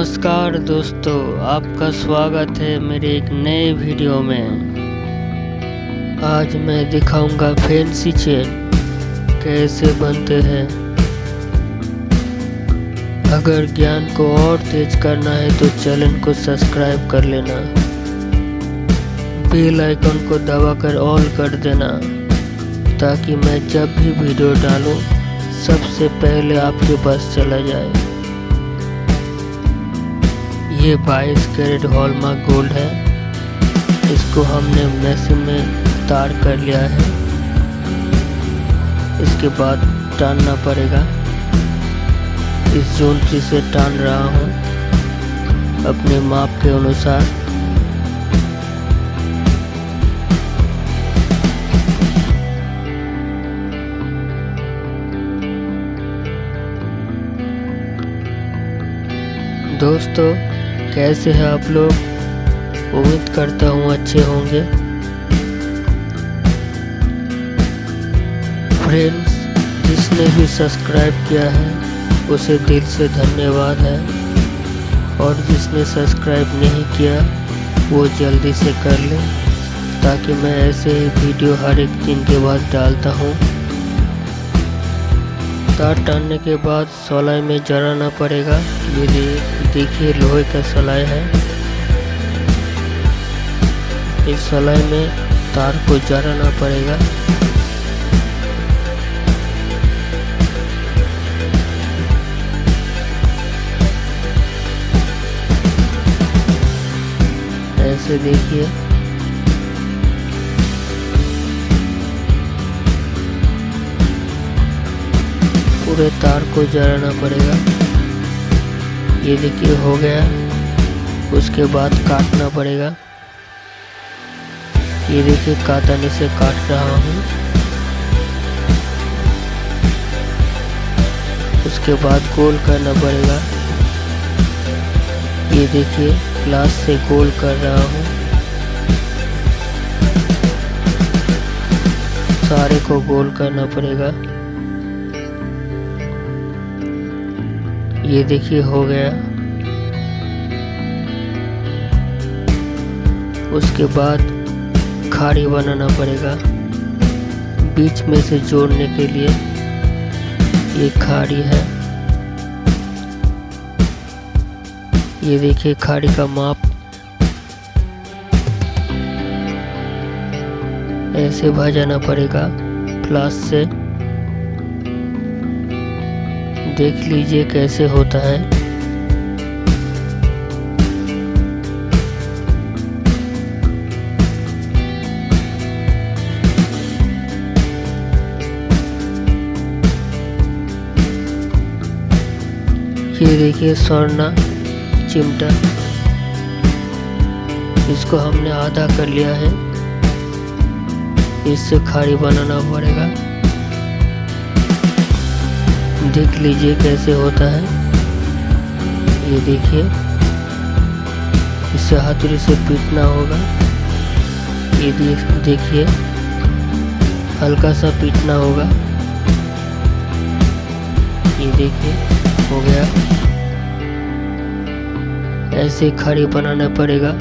नमस्कार दोस्तों, आपका स्वागत है मेरे एक नए वीडियो में। आज मैं दिखाऊंगा फैंसी चेन कैसे बनते हैं। अगर ज्ञान को और तेज करना है तो चैनल को सब्सक्राइब कर लेना, बेल आइकन को दबाकर ऑल कर देना ताकि मैं जब भी वीडियो डालूं सबसे पहले आपके पास चला जाए। ये 22 कैरेट हॉलमार्क गोल्ड है। इसको हमने मशीन में तार कर लिया है। इसके बाद टानना पड़ेगा। इस जोंतरी से टान रहा हूँ अपने माप के अनुसार। दोस्तों, कैसे हैं आप लोग? उम्मीद करता हूँ अच्छे होंगे। फ्रेंड्स, जिसने भी सब्सक्राइब किया है उसे दिल से धन्यवाद है, और जिसने सब्सक्राइब नहीं किया वो जल्दी से कर ले ताकि मैं ऐसे ही वीडियो हर एक दिन के बाद डालता हूँ। तार टानने के बाद सलाई में जड़ाना पड़ेगा। ये देखिए लोहे का सलाई है। इस सलाई में तार को जड़ाना पड़ेगा। ऐसे देखिए। पूरे तार को जड़ाना पड़ेगा। ये देखिए हो गया। उसके बाद काटना पड़ेगा। ये देखिए काटने से काट रहा हूँ। उसके बाद गोल करना पड़ेगा। ये देखिए ग्लास से गोल कर रहा हूँ। सारे को गोल करना पड़ेगा। ये देखिए हो गया। उसके बाद खाड़ी बनाना पड़ेगा बीच में से जोड़ने के लिए। ये खाड़ी है। ये देखिए खाड़ी का माप ऐसे भजाना पड़ेगा प्लास से। देख लीजिए कैसे होता है। ये देखिए स्वर्णा चिमटा, इसको हमने आधा कर लिया है। इससे खाड़ी बनाना पड़ेगा। देख लीजिए कैसे होता है। ये देखिए इसे हाथुड़ी से पीटना होगा। ये देखिए हल्का सा पीटना होगा। ये देखिए हो गया। ऐसे खाड़ी बनाना पड़ेगा।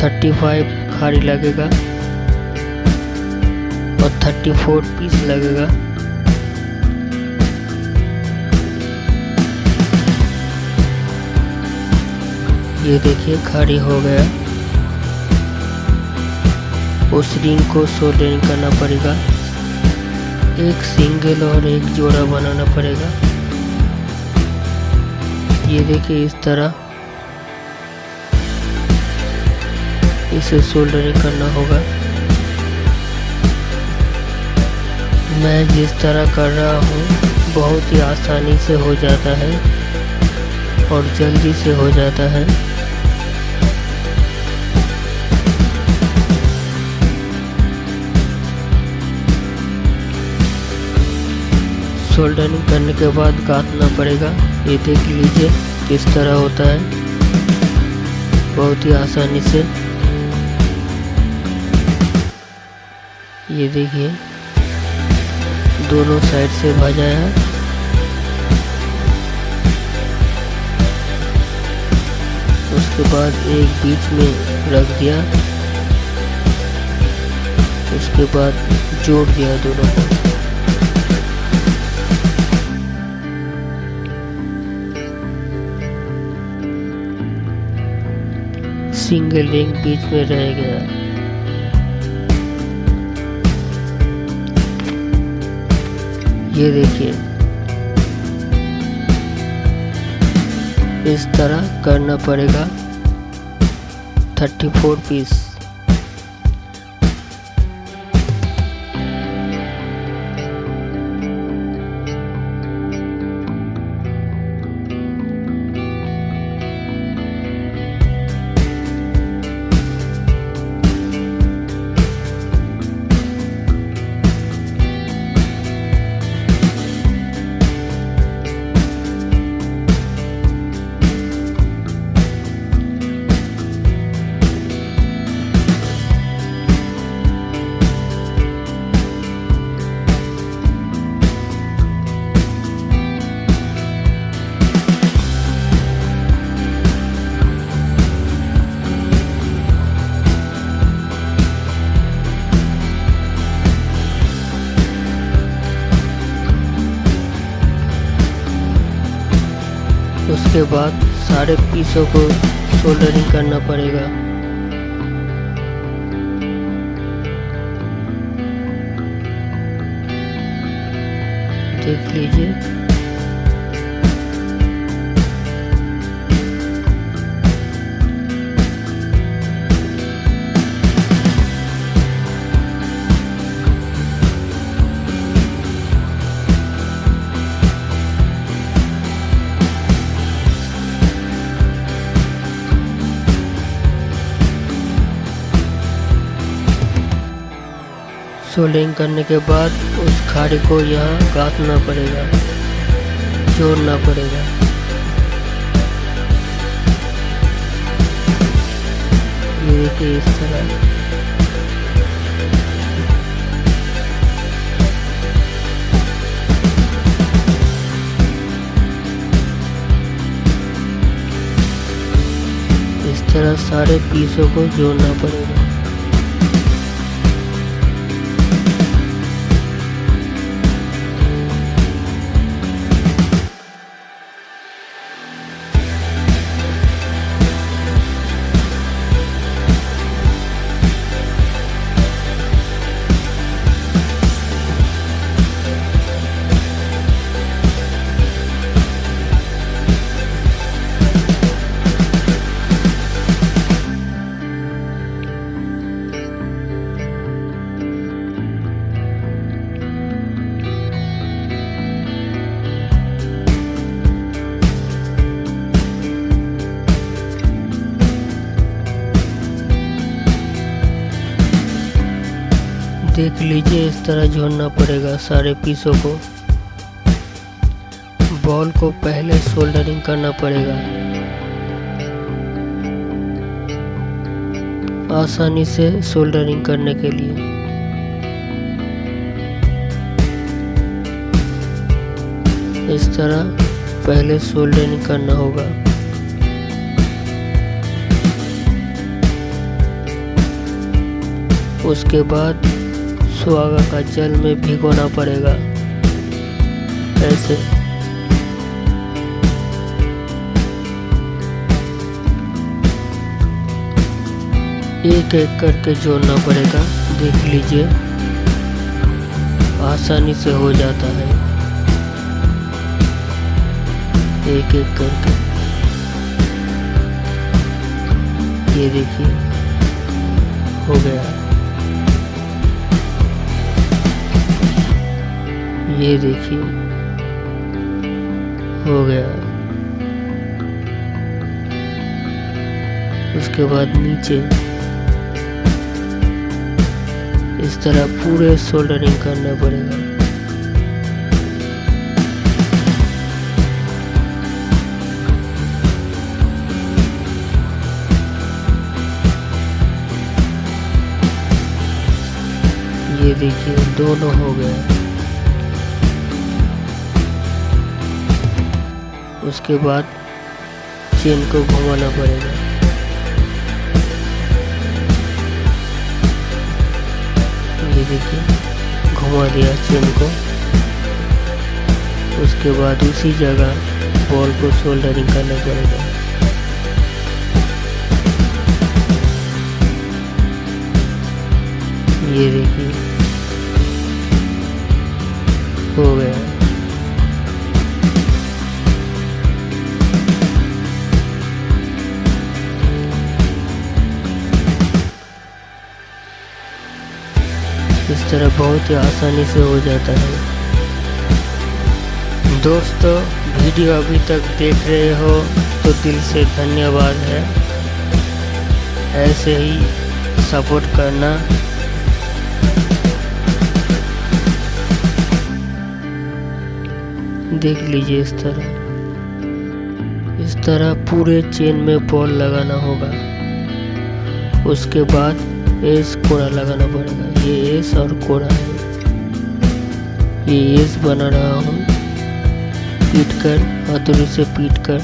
35 खाड़ी लगेगा और 34 पीस लगेगा। ये देखिए खाड़ी हो गया। उस रिंग को सोल्डरिंग करना पड़ेगा। एक सिंगल और एक जोड़ा बनाना पड़ेगा। ये देखिए इस तरह इसे सोल्डरिंग करना होगा। मैं जिस तरह कर रहा हूँ बहुत ही आसानी से हो जाता है और जल्दी से हो जाता है। सोल्डरिंग करने के बाद गाँथना पड़ेगा। ये देख लीजिए किस तरह होता है, बहुत ही आसानी से। ये देखिए दोनों साइड से भजा है। उसके बाद एक बीच में रख दिया, उसके बाद जोड़ दिया दोनों को। सिंगल रिंग बीच में रह गया। ये देखिए, इस तरह करना पड़ेगा 34 पीस। उसके बाद सारे पीसों को सोल्डरिंग करना पड़ेगा। देख लीजिए, सोल्डरिंग करने के बाद उस खाड़ी को यहाँ गांथना पड़ेगा, जोड़ना पड़ेगा। ये देखिए इस तरह। इस तरह सारे पीसों को जोड़ना पड़ेगा। देख लीजिए, इस तरह जोड़ना पड़ेगा सारे पीसों को। बॉल को पहले सोल्डरिंग करना पड़ेगा आसानी से सोल्डरिंग करने के लिए। इस तरह पहले सोल्डरिंग करना होगा। उसके बाद स्वागा का जल में भिगोना पड़ेगा ऐसे। एक एक करके जोड़ना पड़ेगा। देख लीजिए, आसानी से हो जाता है एक एक करके। ये देखिए, हो गया। ये देखिए, हो गया। उसके बाद नीचे इस तरह पूरे सोल्डरिंग करना पड़ेगा। ये देखिए, दोनों हो गए। उसके बाद चेन को घुमाना पड़ेगा। ये देखिए घुमा दिया चेन को। उसके बाद उसी जगह बॉल को सोल्डरिंग करना पड़ेगा। ये देखिए हो गया। इस तरह बहुत ही आसानी से हो जाता है। दोस्तों वीडियो अभी तक देख रहे हो तो दिल से धन्यवाद है। ऐसे ही सपोर्ट करना। देख लीजिए इस तरह पूरे चेन में बॉल लगाना होगा। उसके बाद एस कोड़ा लगाना पड़ेगा। ये एस और कोड़ा है। ये एस बना रहा हूँ पीट कर, हथौड़ी से पीट कर।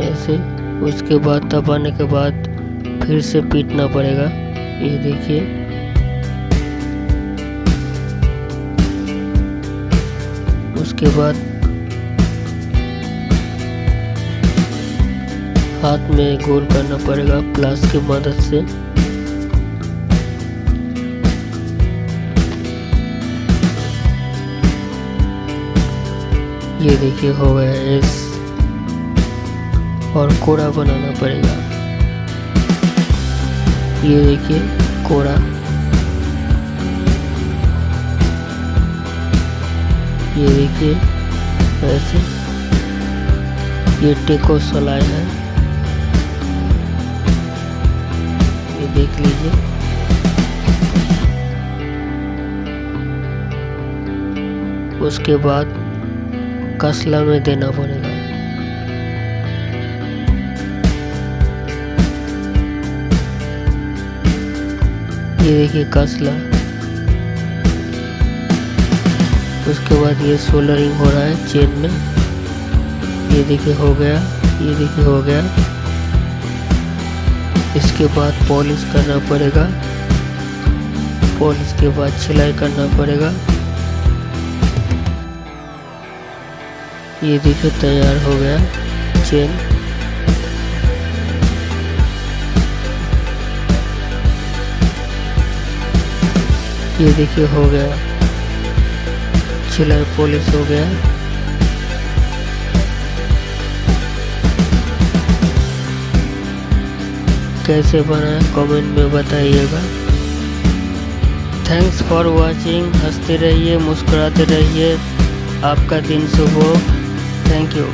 ऐसे उसके बाद दबाने के बाद फिर से पीटना पड़ेगा। ये देखिए उसके बाद हाथ में गोल करना पड़ेगा प्लास की मदद से। ये देखिए हो गया एस और कोड़ा बनाना पड़ेगा। ये देखिए कोड़ा। ये देखिए ऐसे ये टेको सलाई है। ये देख लीजिए। उसके बाद कसला में देना पड़ेगा। ये देखिए कसला। उसके बाद ये सोल्डरिंग हो रहा है चेन में। ये देखिए हो गया। ये देखिए हो गया। इसके बाद पॉलिश करना पड़ेगा। पॉलिश के बाद सिलाई करना पड़ेगा। ये देखिए तैयार हो गया चेन। ये देखिए हो गया सिलाई पॉलिश हो गया। कैसे बना कमेंट में बताइएगा। Thanks for watching. हंसते रहिए, मुस्कुराते रहिए। आपका दिन शुभ हो। Thank you.